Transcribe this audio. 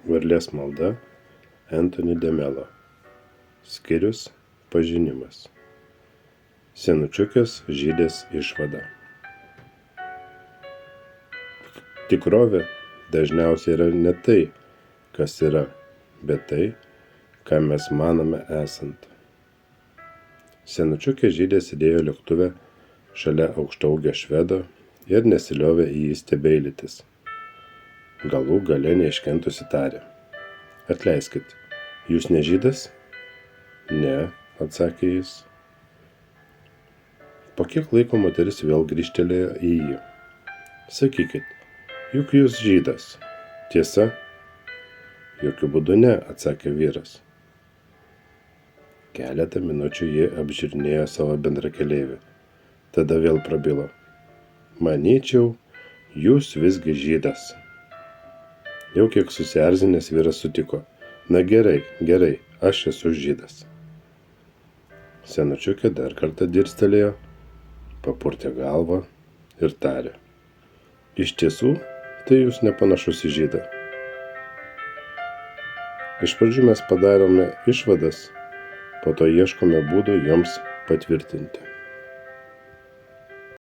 Varlės malda Anthony de Melo. Skyrius pažinimas. Senučiukės žydės išvada. Tikrovė dažniausiai yra ne tai, kas yra, bet tai, ką mes manome esant. Senučiukė žydė sėdėjo lėktuve šalia aukštaūgio švedo ir nesiliovė į jį stebeilytis. Galų gale neiškentusi tarė: "Atleiskit, jūs ne žydas?" "Ne," atsakė jis. Po kiek laiko moteris vėl grįžtelėjo į jį. "Sakykit, juk jūs žydas, tiesa?" "Jokiu būdu ne," atsakė vyras. Keletą minučių ji apžiūrinėjo savo bendrakeleivį. Tada vėl prabilo: "Manyčiau, jūs visgi žydas." Jau kiek susierzinęs vyras sutiko: "Na gerai, aš esu žydas." Senučiukė dar kartą dirstelėjo, papurtė galvą ir tarė: "Iš tiesų, tai jūs nepanašus į žydą. Iš pradžių mes padarome išvadas, po to ieškome būdų joms patvirtinti."